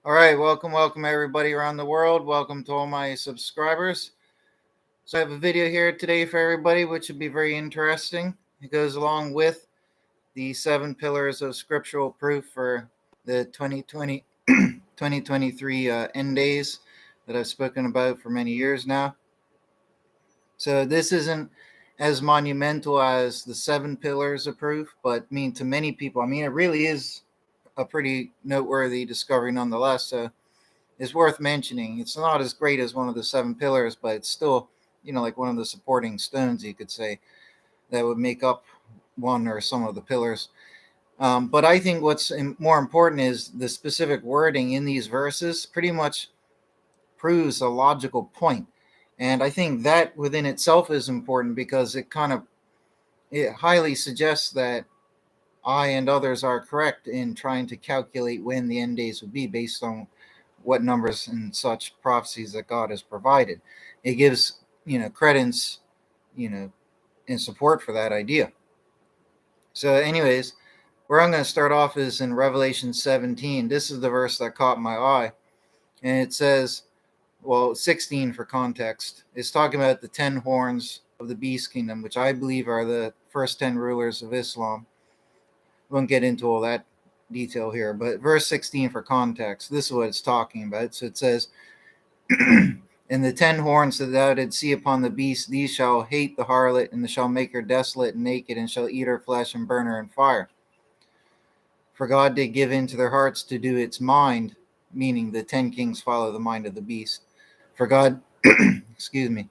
All right, welcome everybody around the world. Welcome to all my subscribers. So I have a video here today for everybody, which should be very interesting. It goes along with the 7 pillars of scriptural proof for the 2020 2023 end days that I've spoken about for many years now. So this isn't as monumental as the 7 pillars of proof, but to many people, it really is a pretty noteworthy discovery nonetheless. So is worth mentioning. It's not as great as one of the 7 pillars, but it's still, like one of the supporting stones, you could say, that would make up one or some of the pillars. But I think what's more important is the specific wording in these verses pretty much proves a logical point. And I think that within itself is important because it highly suggests that I and others are correct in trying to calculate when the end days would be based on what numbers and such prophecies that God has provided. It gives, credence, and support for that idea. So, anyways, where I'm going to start off is in Revelation 17. This is the verse that caught my eye. And it says, 16 for context. It's talking about the 10 horns of the beast kingdom, which I believe are the first 10 rulers of Islam. Won't get into all that detail here, but verse 16 for context, this is what it's talking about. So it says, and the 10 horns that thou didst see upon the beast, these shall hate the harlot, and shall make her desolate and naked, and shall eat her flesh and burn her in fire. For God did give into their hearts to do its mind, meaning the 10 kings follow the mind of the beast. For God, excuse me.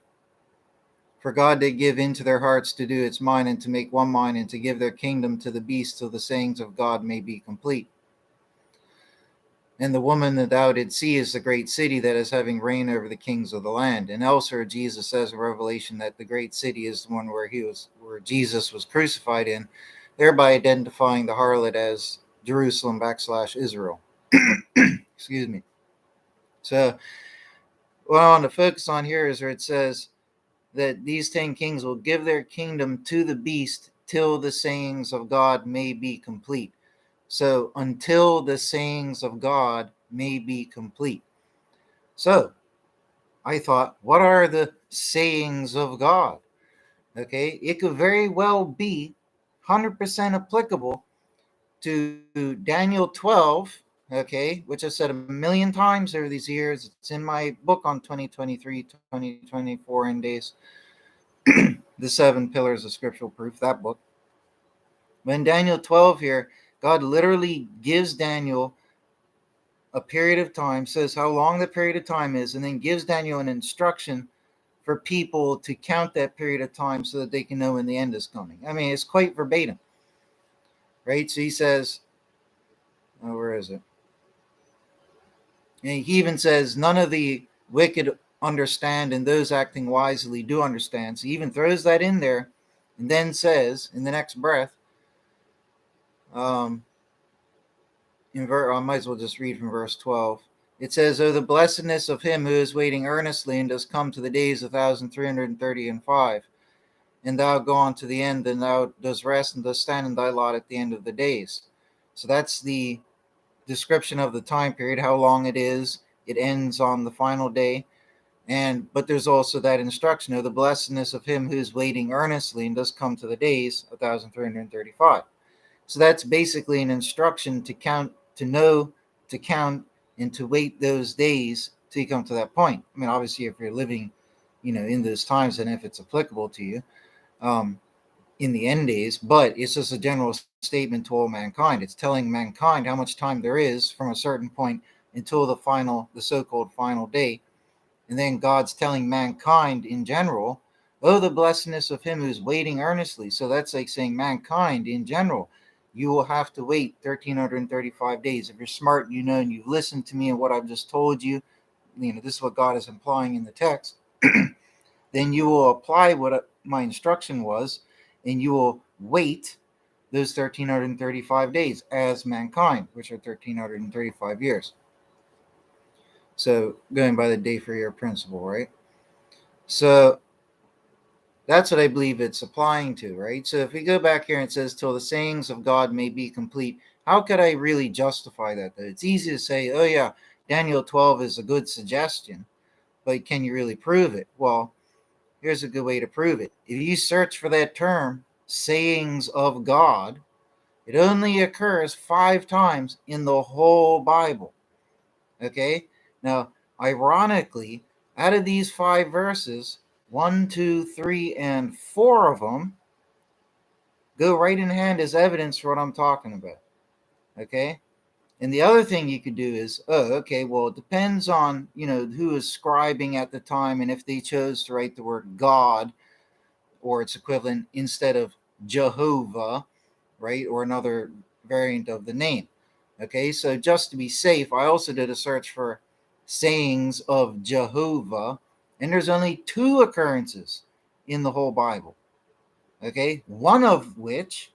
For God did give into their hearts to do its mind, and to make one mind, and to give their kingdom to the beast, till the sayings of God may be complete. And the woman that thou didst see is the great city that is having reign over the kings of the land. And elsewhere Jesus says in Revelation that the great city is the one where Jesus was crucified in, thereby identifying the harlot as Jerusalem / Israel. Excuse me. So what I want to focus on here is where it says that these 10 kings will give their kingdom to the beast till the sayings of God may be complete. So until the sayings of God may be complete. So I thought, what are the sayings of God? Okay, it could very well be 100% applicable to Daniel 12, okay, which I said a million times over these years. It's in my book on 2023, 2024 end days, the 7 pillars of scriptural proof, that book. When Daniel 12 here, God literally gives Daniel a period of time, says how long the period of time is, and then gives Daniel an instruction for people to count that period of time so that they can know when the end is coming. It's quite verbatim, right? So he says, where is it? And he even says, none of the wicked understand, and those acting wisely do understand. So he even throws that in there, and then says in the next breath, I might as well just read from verse 12. It says, "Oh, the blessedness of him who is waiting earnestly and does come to the days 1,330 and 5. And thou go on to the end, and thou dost rest and dost stand in thy lot at the end of the days." So that's the description of the time period, how long it is. It ends on the final day. But there's also that instruction of the blessedness of him who is waiting earnestly and does come to the days 1,335. So that's basically an instruction to count, to know, to count, and to wait those days till you come to that point. Obviously, if you're living, in those times, and if it's applicable to you, in the end days, but it's just a general statement to all mankind. It's telling mankind how much time there is from a certain point until the so-called final day. And then God's telling mankind in general, oh, the blessedness of him who's waiting earnestly. So that's like saying mankind in general, you will have to wait 1,335 days. If you're smart, and you've listened to me and what I've just told you, this is what God is implying in the text, then you will apply what my instruction was, and you will wait those 1,335 days as mankind, which are 1,335 years. So going by the day for year principle, right? So that's what I believe it's applying to, right? So if we go back here and it says, till the sayings of God may be complete, how could I really justify that? It's easy to say, oh yeah, Daniel 12 is a good suggestion, but can you really prove it? Well, here's a good way to prove it. If you search for that term, sayings of God, it only occurs 5 times in the whole Bible. Okay? Now, ironically, out of these 5 verses, 1, 2, 3, and 4 of them go right in hand as evidence for what I'm talking about. Okay? And the other thing you could do is, okay, well, it depends on, who is scribing at the time and if they chose to write the word God or its equivalent instead of Jehovah, right? Or another variant of the name. Okay, so just to be safe, I also did a search for sayings of Jehovah, and there's only 2 occurrences in the whole Bible. Okay, one of which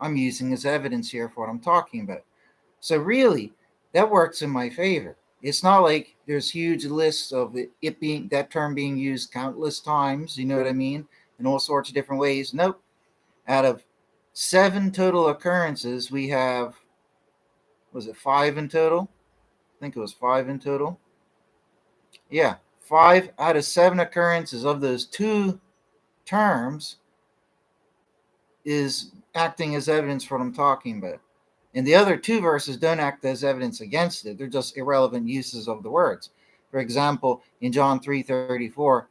I'm using as evidence here for what I'm talking about. So really, that works in my favor. It's not like there's huge lists of it being that term being used countless times, you know what I mean, in all sorts of different ways. Nope. Out of 7 total occurrences, we have, was it 5 in total? I think it was 5 in total. Yeah, 5 out of 7 occurrences of those 2 terms is acting as evidence for what I'm talking about. And the other 2 verses don't act as evidence against it. They're just irrelevant uses of the words. For example, in John 3:34,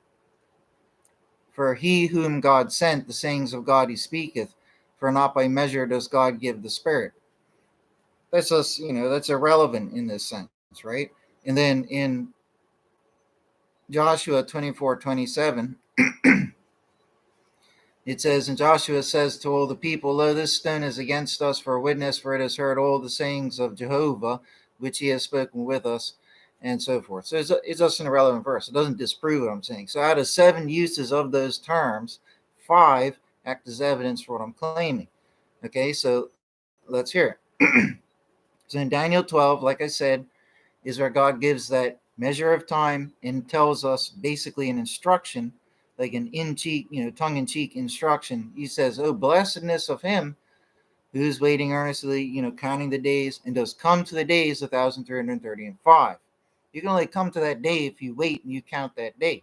for he whom God sent, the sayings of God he speaketh, for not by measure does God give the Spirit. That's just, that's irrelevant in this sense, right? And then in Joshua 24:27, it says, and Joshua says to all the people, lo, this stone is against us for a witness, for it has heard all the sayings of Jehovah, which he has spoken with us, and so forth. So it's just an irrelevant verse. It doesn't disprove what I'm saying. So out of 7 uses of those terms, 5 act as evidence for what I'm claiming. Okay, so let's hear it. So in Daniel 12, like I said, is where God gives that measure of time and tells us basically an instruction, like an tongue-in-cheek instruction. He says, oh, blessedness of him who's waiting earnestly, counting the days, and does come to the days 1,335. You can only come to that day if you wait and you count that day,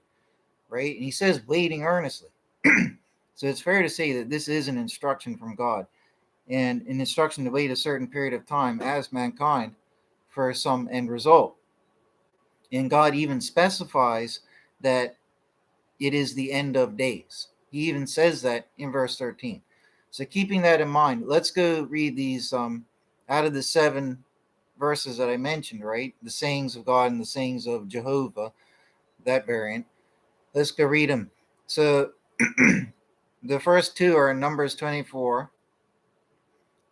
right? And he says waiting earnestly. So it's fair to say that this is an instruction from God, and an instruction to wait a certain period of time as mankind for some end result. And God even specifies that it is the end of days. He even says that in verse 13. So keeping that in mind, let's go read these out of the 7 verses that I mentioned, right? The sayings of God and the sayings of Jehovah, that variant. Let's go read them. So the first 2 are in Numbers 24.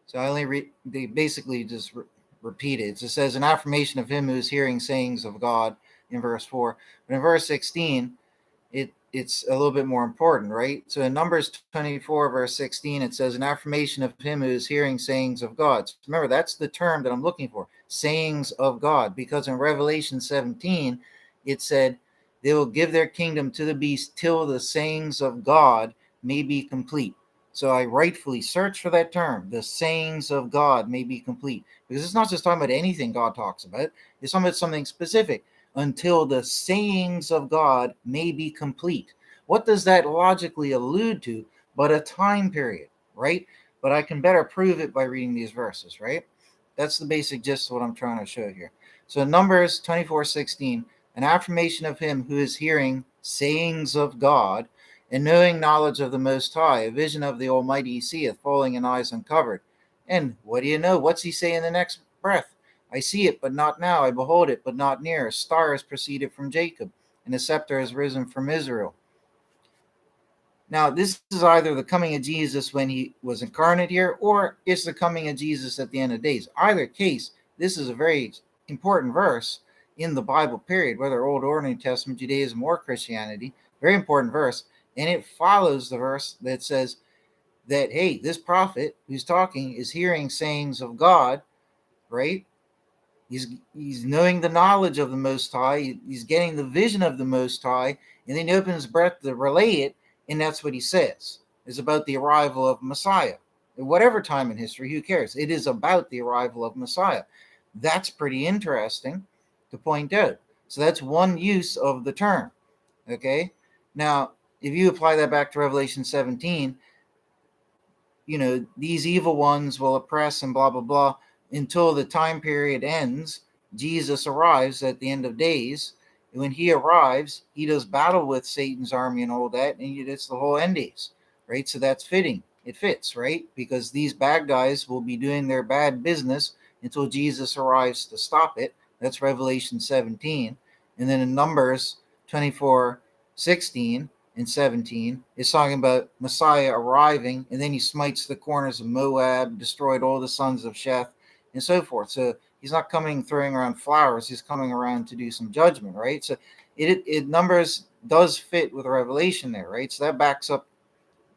So I only they basically just repeat it. It says an affirmation of him who is hearing sayings of God in verse 4. But in verse 16, it's a little bit more important, right? So in Numbers 24, verse 16, it says an affirmation of him who is hearing sayings of God. So remember, that's the term that I'm looking for, sayings of God, because in Revelation 17, it said they will give their kingdom to the beast till the sayings of God may be complete. So I rightfully search for that term, the sayings of God may be complete, because it's not just talking about anything God talks about. It's talking about something specific. Until the sayings of God may be complete. What does that logically allude to but a time period, right? But I can better prove it by reading these verses, right? That's the basic gist of what I'm trying to show here. So Numbers 24:16, an affirmation of him who is hearing sayings of God and knowing knowledge of the Most High, a vision of the Almighty he seeth, falling in eyes uncovered. And what do you know? What's he say in the next breath? I see it, but not now. I behold it, but not near. A star has proceeded from Jacob, and a scepter has risen from Israel. Now, this is either the coming of Jesus when he was incarnate here, or it's the coming of Jesus at the end of days. Either case, this is a very important verse in the Bible, period, whether Old or New Testament, Judaism or Christianity. Very important verse. And it follows the verse that says that, hey, this prophet who's talking is hearing sayings of God, right? He's knowing the knowledge of the Most High. He's getting the vision of the Most High, and then he opens his breath to relay it, and that's what he says. It's about the arrival of Messiah. At whatever time in history, who cares? It is about the arrival of Messiah. That's pretty interesting. to point out. So that's one use of the term. Okay. Now, if you apply that back to Revelation 17, these evil ones will oppress and blah, blah, blah until the time period ends. Jesus arrives at the end of days. When he arrives, he does battle with Satan's army and all that, and it's the whole end days, right? So that's fitting. It fits, right? Because these bad guys will be doing their bad business until Jesus arrives to stop it. That's Revelation 17. And then in Numbers 24:16 and 17 is talking about Messiah arriving, and then he smites the corners of Moab, destroyed all the sons of Sheth, and so forth. So he's not coming throwing around flowers, he's coming around to do some judgment, right? So it Numbers does fit with Revelation there, right? So that backs up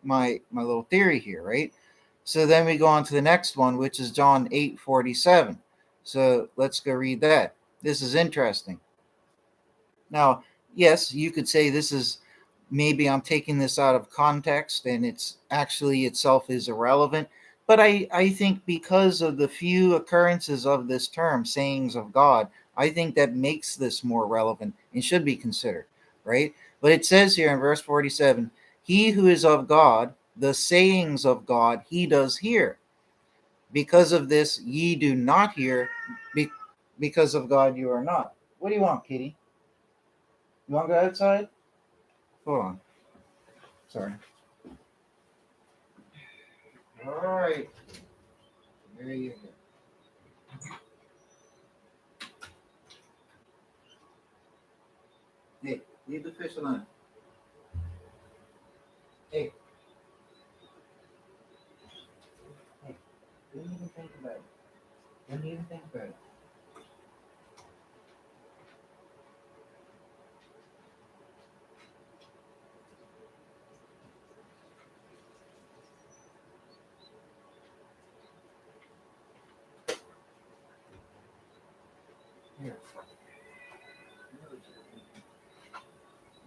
my little theory here, right? So then we go on to the next one, which is John 8:47. So let's go read that. This is interesting. Now, yes, you could say this is, maybe I'm taking this out of context and it's actually itself is irrelevant. But I think because of the few occurrences of this term, sayings of God, I think that makes this more relevant and should be considered, right? But it says here in verse 47, he who is of God, the sayings of God, he does hear. Because of this, ye do not hear, because of God you are not. What do you want, Kitty? You want to go outside? Hold on. Sorry. All right. There you go. Hey, leave the fish alone. Hey. Hey. Don't even think about it. Don't even think about it. Here.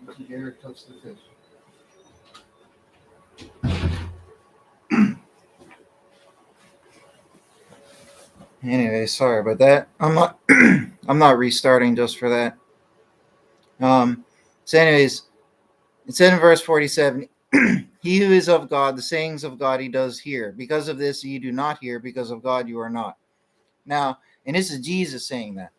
Don't you dare touch the fish. Anyway, sorry about that. I'm not restarting just for that. So anyways, it said in verse 47, he who is of God, the sayings of God he does hear. Because of this ye do not hear, because of God you are not. Now, and this is Jesus saying that,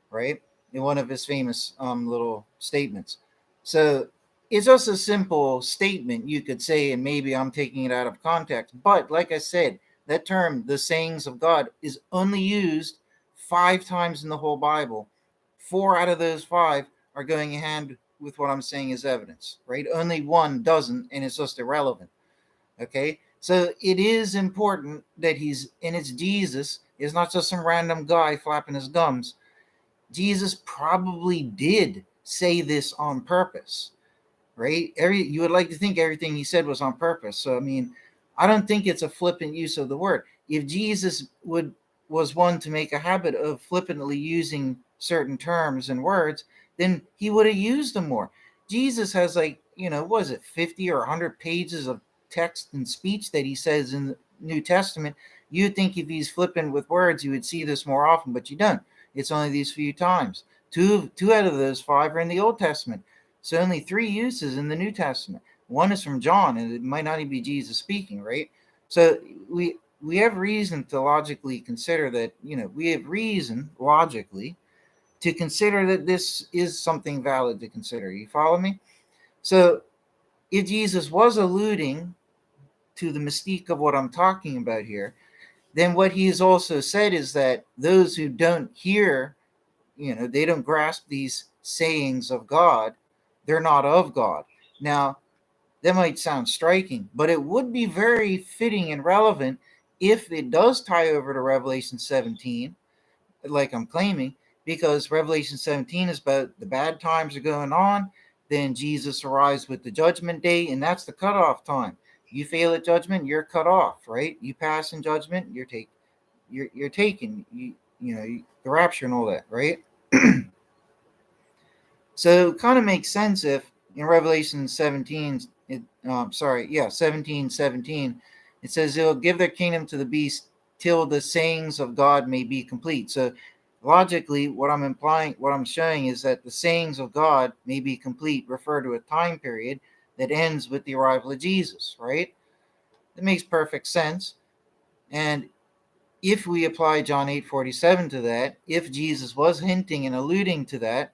right? In one of his famous little statements. So it's just a simple statement you could say, and maybe I'm taking it out of context. But like I said, that term, the sayings of God, is only used 5 times in the whole Bible. 4 out of those 5 are going hand with what I'm saying is evidence, right? Only 1 doesn't, and it's just irrelevant. Okay, so it is important that and it's Jesus. It's not just some random guy flapping his gums. Jesus probably did say this on purpose, right? You would like to think everything he said was on purpose. So I mean, I don't think it's a flippant use of the word. If Jesus was one to make a habit of flippantly using certain terms and words, then he would have used them more. Jesus has was it 50 or 100 pages of text and speech that he says in the New Testament. You'd think if he's flippant with words, you would see this more often, but you don't. It's only these few times. Two out of those 5 are in the Old Testament. So only 3 uses in the New Testament. One is from John, and it might not even be Jesus speaking, right? So we have reason to logically consider that, we have reason logically to consider that this is something valid to consider. You follow me? So if Jesus was alluding to the mystique of what I'm talking about here, then what he has also said is that those who don't hear, they don't grasp these sayings of God, they're not of God. Now, that might sound striking, but it would be very fitting and relevant if it does tie over to Revelation 17, like I'm claiming, because Revelation 17 is about the bad times are going on. Then Jesus arrives with the judgment day, and that's the cutoff time. You fail at judgment, you're cut off, right? You pass in judgment, you're taken. The rapture and all that, right? So it kind of makes sense if in Revelation 17, 17:17, it says they'll give their kingdom to the beast till the sayings of God may be complete. So Logically, what I'm showing is that the sayings of God may be complete, refer to a time period that ends with the arrival of Jesus, right? That makes perfect sense. And if we apply John 8:47 to that, if Jesus was hinting and alluding to that,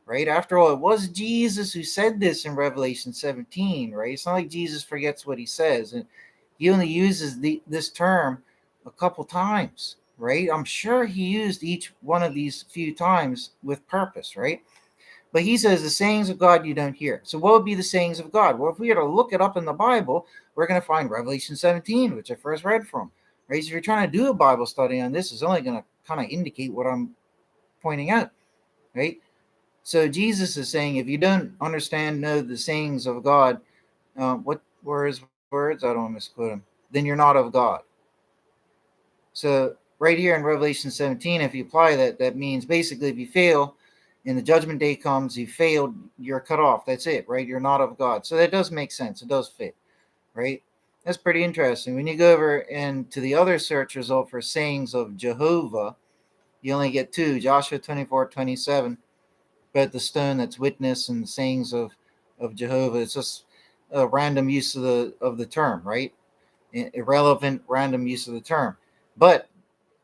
right? After all, it was Jesus who said this in Revelation 17, right? It's not like Jesus forgets what he says. And he only uses this term a couple times, right? I'm sure he used each one of these few times with purpose, right? But he says the sayings of God you don't hear. So what would be the sayings of God? Well, if we were to look it up in the Bible, we're going to find Revelation 17, which I first read from, right? So if you're trying to do a Bible study on this, it's only going to kind of indicate what I'm pointing out, right? So Jesus is saying, if you don't know the sayings of God, what were his words? I don't want to misquote him. Then you're not of God. So right here in Revelation 17, if you apply that, that means basically if you fail and the judgment day comes, you failed, you're cut off. That's it, right? You're not of God. So that does make sense. It does fit, right? That's pretty interesting. When you go over into the other search result for sayings of Jehovah, you only get two, Joshua 24:27. But the stone that's witness and the sayings of Jehovah. It's just a random use of the term, right? Irrelevant random use of the term. But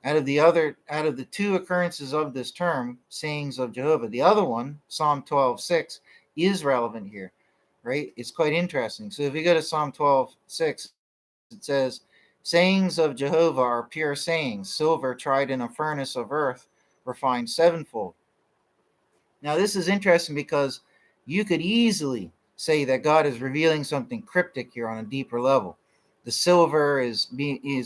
out of the two occurrences of this term, sayings of Jehovah, the other one, Psalm 12:6, is relevant here, right? It's quite interesting. So if you go to Psalm 12:6, it says, sayings of Jehovah are pure sayings, silver tried in a furnace of earth, refined sevenfold. Now, this is interesting because you could easily say that God is revealing something cryptic here on a deeper level. The silver is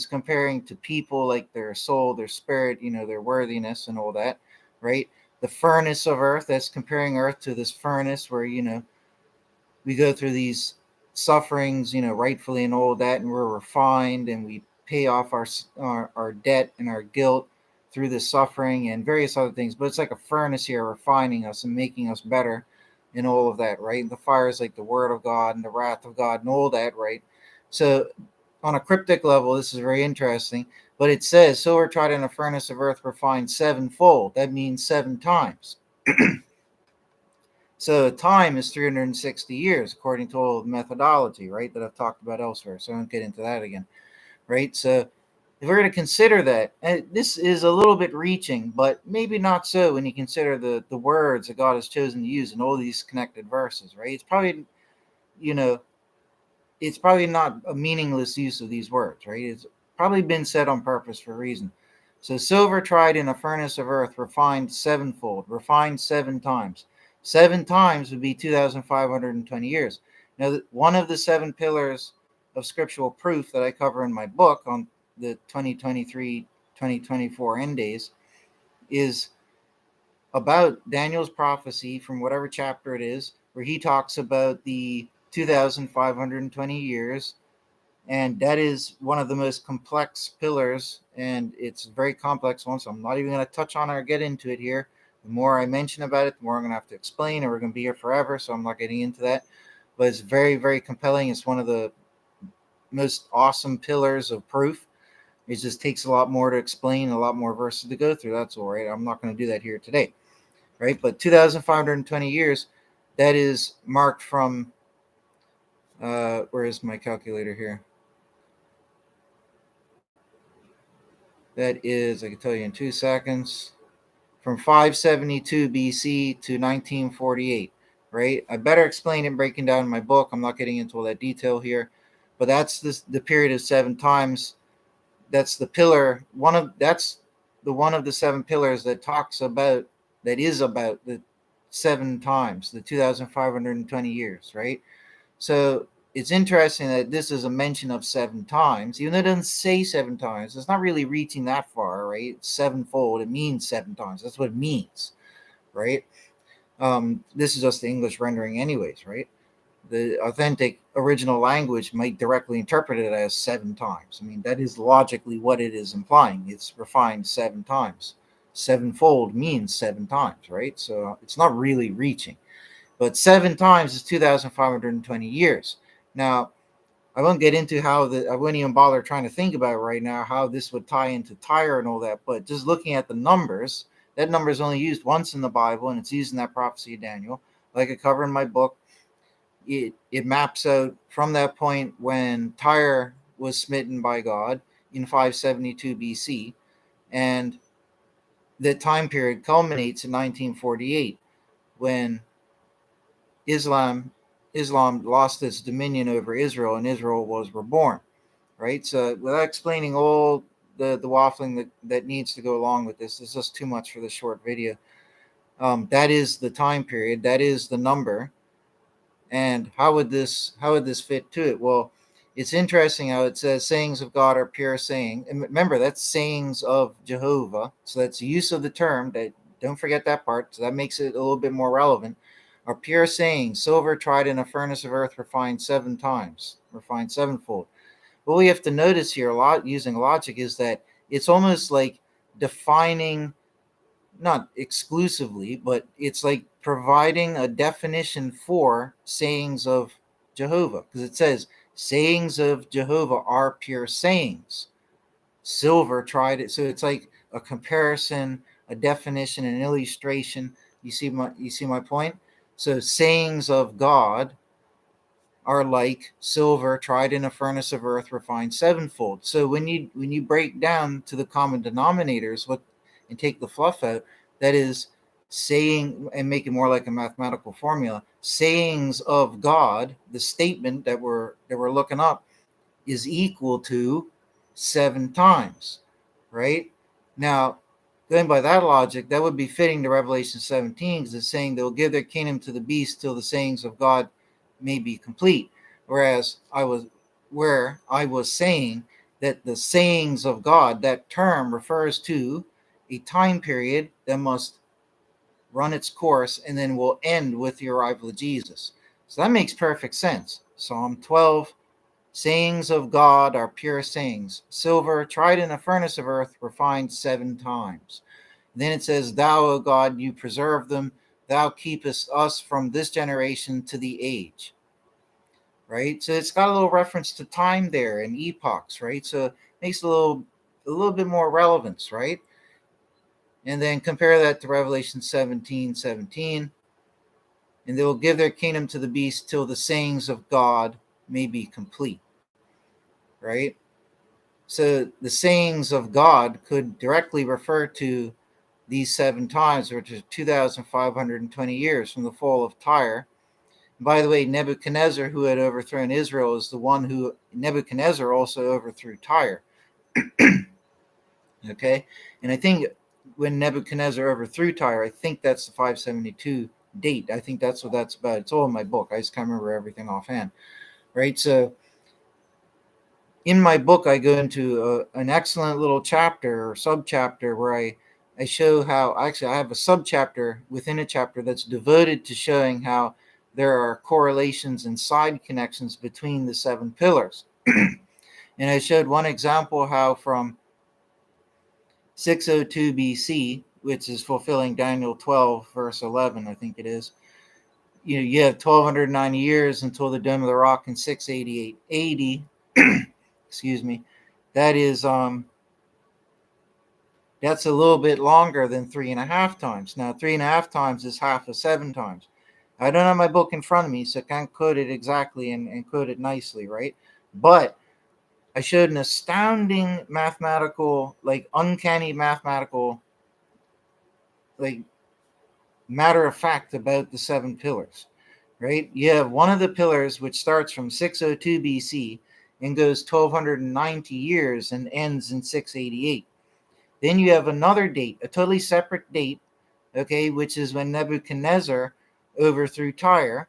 comparing to people, like their soul, their spirit, their worthiness and all that, right? The furnace of earth, that's comparing earth to this furnace where, we go through these sufferings, rightfully and all that, and we're refined and we pay off our debt and our guilt through the suffering and various other things. But it's like a furnace here, refining us and making us better and all of that, right? The fire is like the word of God and the wrath of God and all that, right? So on a cryptic level, this is very interesting. But it says, silver tried in a furnace of earth refined sevenfold. That means 7 times. So time is 360 years, according to all the methodology, right, that I've talked about elsewhere. So I won't get into that again, right? So if we're going to consider that, and this is a little bit reaching, but maybe not so when you consider the words that God has chosen to use in all these connected verses, right? You know, it's probably not a meaningless use of these words, right? It's probably been said on purpose for a reason. So silver tried in a furnace of earth, refined sevenfold, refined 7 times. 7 times would be 2,520 years. Now, one of the 7 pillars of scriptural proof that I cover in my book on the 2023-2024 end days is about Daniel's prophecy from whatever chapter it is, where he talks about the 2,520 years. And that is one of the most complex pillars, and it's a very complex one, so I'm not even going to touch on it or get into it here. The more I mention about it, the more I'm going to have to explain, and we're going to be here forever, so I'm not getting into that. But it's very, very compelling. It's one of the most awesome pillars of proof. It just takes a lot more to explain, a lot more verses to go through. That's all right. I'm not going to do that here today, right? But 2,520 years, that is marked from, where is my calculator here? That is, I can tell you in 2 seconds, from 572 BC to 1948, right? I better explain it breaking down in my book. I'm not getting into all that detail here, but that's the period of 7 times. That's the pillar. That's the one of the 7 pillars that talks about, that is about the 7 times, the 2,520 years, right? So it's interesting that this is a mention of 7 times, even though it doesn't say 7 times. It's not really reaching that far, right? It's sevenfold. It means 7 times. That's what it means, right? This is just the English rendering, anyways, right? The authentic original language might directly interpret it as 7 times. I mean, that is logically what it is implying. It's refined 7 times. Sevenfold means 7 times, right? So it's not really reaching. But 7 times is 2,520 years. Now, I won't get into I wouldn't even bother trying to think about it right now, how this would tie into Tyre and all that. But just looking at the numbers, That number is only used once in the Bible, and it's used in that prophecy of Daniel. Like I cover in my book, it maps out from that point when Tyre was smitten by God in 572 BC, and the time period culminates in 1948 when Islam lost its dominion over Israel, and Israel was reborn. Right. So without explaining all the waffling that needs to go along with this, it's just too much for this short video. That is the time period. That is the number. And how would this fit to it? Well, it's interesting how it says sayings of God are pure saying. And remember, that's sayings of Jehovah. So that's the use of the term. That, don't forget that part. So that makes it a little bit more relevant. Are pure sayings, silver tried in a furnace of earth, refined 7 times, refined sevenfold. What we have to notice here a lot using logic is that it's almost like defining, not exclusively, but it's like providing a definition for sayings of Jehovah, because it says sayings of Jehovah are pure sayings. Silver tried it, so it's like a comparison, a definition, an illustration. You see my point? So sayings of God are like silver tried in a furnace of earth, refined sevenfold. So when you break down to the common denominators, and take the fluff out, that is saying, and make it more like a mathematical formula, sayings of God, the statement that we're looking up, is equal to 7 times, right? Now, going by that logic, that would be fitting to Revelation 17, because it's saying they'll give their kingdom to the beast till the sayings of God may be complete. Whereas I was saying that the sayings of God, that term refers to a time period that must run its course and then will end with the arrival of Jesus. So that makes perfect sense. Psalm 12, sayings of God are pure sayings. Silver tried in a furnace of earth, refined 7 times. Then it says, Thou, O God, you preserve them. Thou keepest us from this generation to the age. Right? So it's got a little reference to time there and epochs, right? So it makes a little bit more relevance, right? And then compare that to Revelation 17:17. And they will give their kingdom to the beast till the sayings of God may be complete. Right? So the sayings of God could directly refer to these 7 times, which is 2,520 years from the fall of Tyre. And by the way, Nebuchadnezzar, who had overthrown Israel, is the one who Nebuchadnezzar also overthrew Tyre. Okay? And I think when Nebuchadnezzar overthrew Tyre, I think that's the 572 date. I think that's what that's about. It's all in my book. I just can't remember everything offhand. Right? So in my book, I go into an excellent little chapter or subchapter where I show how, actually, I have a subchapter within a chapter that's devoted to showing how there are correlations and side connections between the 7 pillars. And I showed one example how from 602 BC, which is fulfilling Daniel 12, verse 11, I think it is, you have 1,290 years until the Dome of the Rock in 688 AD. Excuse me. That is that's a little bit longer than 3.5 times. Now 3.5 times is half of 7 times. I don't have my book in front of me, so I can't quote it exactly and quote it nicely, right? But I showed an astounding mathematical, like uncanny mathematical, like matter of fact about the 7 pillars, right? You have one of the pillars which starts from 602 BC and goes 1,290 years and ends in 688. Then you have another date, a totally separate date, okay, which is when Nebuchadnezzar overthrew Tyre.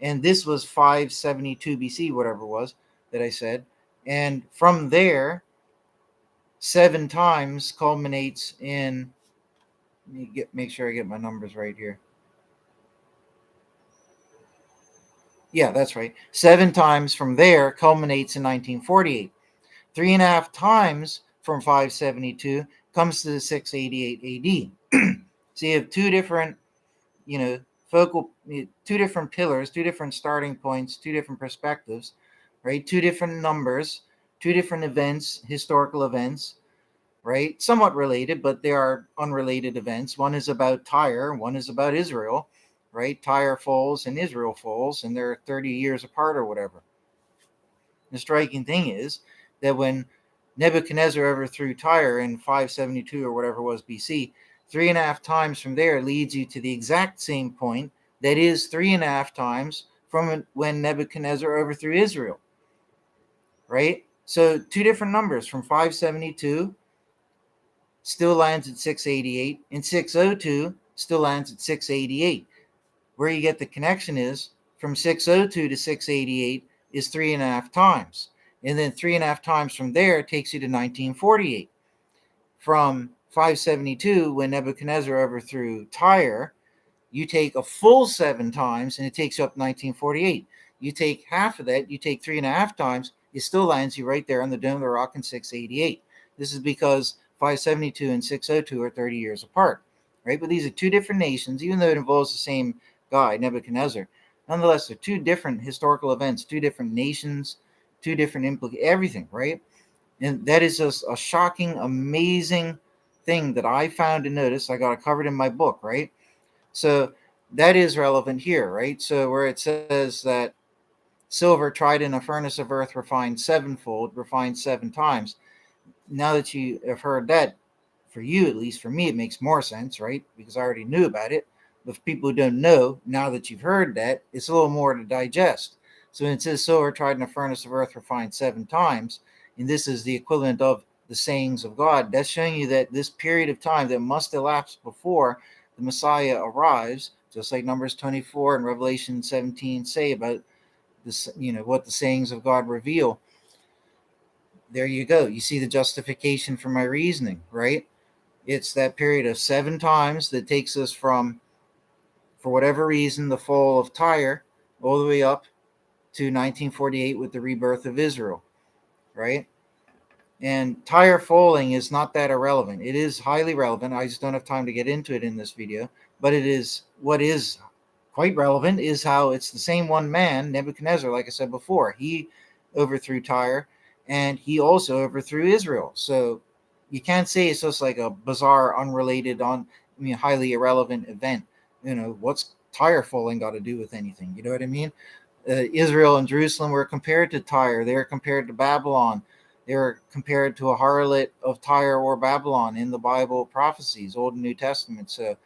And this was 572 BC, whatever it was that I said. And from there, 7 times culminates in, let me make sure I get my numbers right here. Yeah, that's right. 7 times from there culminates in 1948. 3.5 times from 572 comes to 688 AD. So you have 2 different, two different pillars, 2 different starting points, 2 different perspectives, right? 2 different numbers, 2 different events, historical events, right? Somewhat related, but they are unrelated events. One is about Tyre, one is about Israel, right? Tyre falls and Israel falls, and they're 30 years apart or whatever. The striking thing is that when Nebuchadnezzar overthrew Tyre in 572 or whatever it was BC, 3.5 times from there leads you to the exact same point that is 3.5 times from when Nebuchadnezzar overthrew Israel, right? So two different numbers from 572 still lands at 688, and 602 still lands at 688. Where you get the connection is from 602 to 688 is 3.5 times. And then 3.5 times from there takes you to 1948. From 572, when Nebuchadnezzar overthrew Tyre, you take a full 7 times and it takes you up to 1948. You take half of that, you take 3.5 times, it still lands you right there on the Dome of the Rock in 688. This is because 572 and 602 are 30 years apart, right? But these are two different nations, even though it involves the same guy, Nebuchadnezzar. Nonetheless, they're two different historical events, two different nations, two different everything, right? And that is just a shocking, amazing thing that I found and noticed. I got it covered in my book, right? So that is relevant here, right? So where it says that silver tried in a furnace of earth refined sevenfold, refined 7 times. Now that you have heard that, for you at least, for me, it makes more sense, right? Because I already knew about it. But for people who don't know, now that you've heard that, it's a little more to digest. So when it says silver tried in a furnace of earth refined 7 times, and this is the equivalent of the sayings of God, that's showing you that this period of time that must elapse before the Messiah arrives, just like Numbers 24 and Revelation 17 say about this, what the sayings of God reveal. There you go. You see the justification for my reasoning, right? It's that period of 7 times that takes us from, for whatever reason, the fall of Tyre all the way up to 1948 with the rebirth of Israel, right? And Tyre falling is not that irrelevant. It is highly relevant. I just don't have time to get into it in this video. But it is, what is quite relevant is how it's the same one man, Nebuchadnezzar, like I said before. He overthrew Tyre, and he also overthrew Israel. So you can't say it's just like a bizarre, unrelated, highly irrelevant event. What's Tyre falling got to do with anything? You know what I mean? Israel and Jerusalem were compared to Tyre. They were compared to Babylon. They were compared to a harlot of Tyre or Babylon in the Bible prophecies, Old and New Testament. So,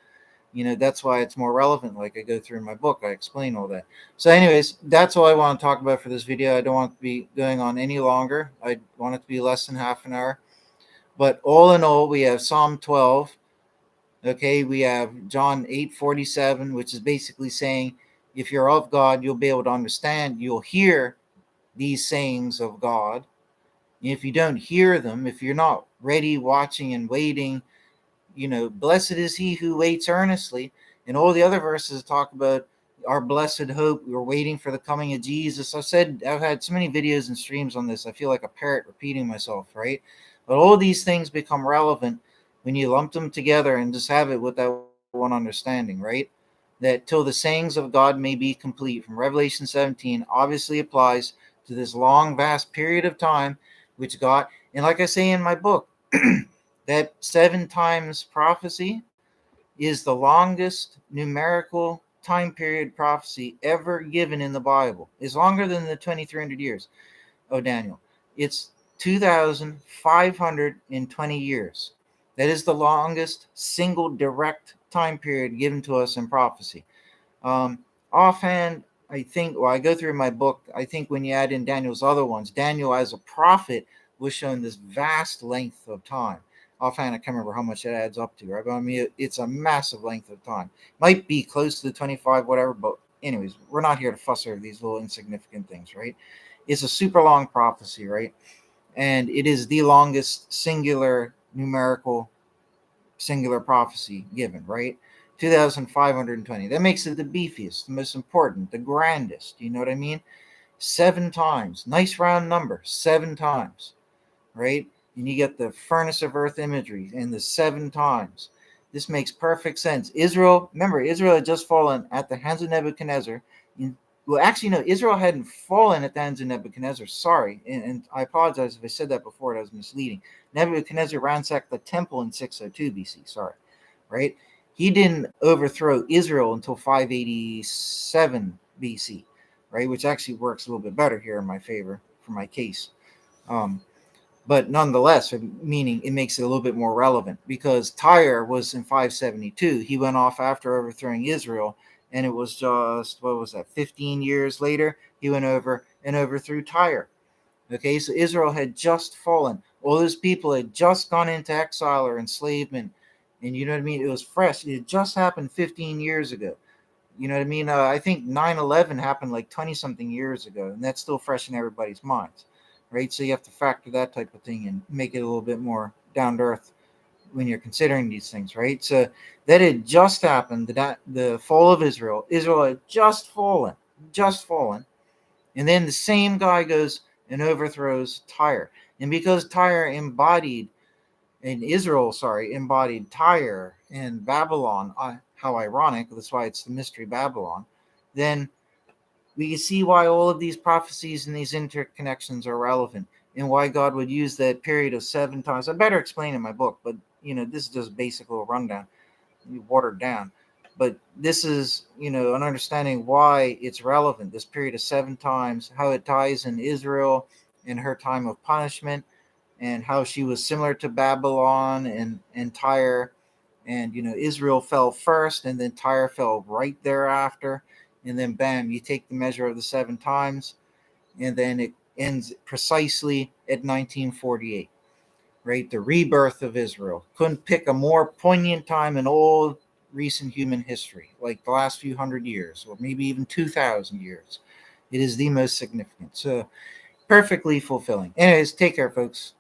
that's why it's more relevant. Like I go through in my book, I explain all that. So anyways, that's all I want to talk about for this video. I don't want to be going on any longer. I want it to be less than half an hour. But all in all, we have Psalm 12. Okay, we have John 8:47, which is basically saying, if you're of God, you'll be able to understand, you'll hear these sayings of God. If you don't hear them, if you're not ready, watching, and waiting, blessed is he who waits earnestly. And all the other verses talk about our blessed hope. We're waiting for the coming of Jesus. I've had so many videos and streams on this. I feel like a parrot repeating myself, right? But all these things become relevant when you lump them together and just have it with that one understanding, right? That till the sayings of God may be complete, from Revelation 17, obviously applies to this long, vast period of time, which God, and like I say in my book, that 7 times prophecy is the longest numerical time period prophecy ever given in the Bible. It's longer than the 2,300 years of Daniel. It's 2,520 years. That is the longest single direct time period given to us in prophecy. Offhand, I think, I go through my book, I think when you add in Daniel's other ones, Daniel as a prophet was shown this vast length of time. Offhand, I can't remember how much it adds up to, right? But I mean, it's a massive length of time. Might be close to the 25, whatever, but anyways, we're not here to fuss over these little insignificant things, right? It's a super long prophecy, right? And it is the longest singular prophecy given, right? 2,520. That makes it the beefiest, the most important, the grandest. You know what I mean? 7 times. Nice round number. 7 times, right? And you get the furnace of earth imagery and the 7 times. This makes perfect sense. Israel had just fallen at the hands of Nebuchadnezzar. Israel hadn't fallen at the hands of Nebuchadnezzar. Sorry. And I apologize if I said that before. That was misleading. Nebuchadnezzar ransacked the temple in 602 BC. Sorry, right? He didn't overthrow Israel until 587 BC, right? Which actually works a little bit better here in my favor for my case. But nonetheless, meaning it makes it a little bit more relevant because Tyre was in 572. He went off after overthrowing Israel, and it was just, what was that, 15 years later, he went over and overthrew Tyre. Okay, so Israel had just fallen. All those people had just gone into exile or enslavement. And you know what I mean? It was fresh. It just happened 15 years ago. You know what I mean? I think 9/11 happened like 20 something years ago, and that's still fresh in everybody's minds, right? So you have to factor that type of thing and make it a little bit more down to earth when you're considering these things, right? So that had just happened, that the fall of Israel. Israel had just fallen. And then the same guy goes and overthrows Tyre. And because Tyre embodied embodied Tyre and Babylon, how ironic, that's why it's the mystery Babylon, then we can see why all of these prophecies and these interconnections are relevant and why God would use that period of 7 times. I better explain in my book, but this is just a basic little rundown, watered down. But this is, an understanding why it's relevant, this period of 7 times, how it ties in Israel in her time of punishment, and how she was similar to Babylon and Tyre. And, Israel fell first, and then Tyre fell right thereafter. And then, bam, you take the measure of the 7 times, and then it ends precisely at 1948, right? The rebirth of Israel. Couldn't pick a more poignant time in all recent human history, like the last few hundred years, or maybe even 2,000 years. It is the most significant. So, perfectly fulfilling. Anyways, take care, folks.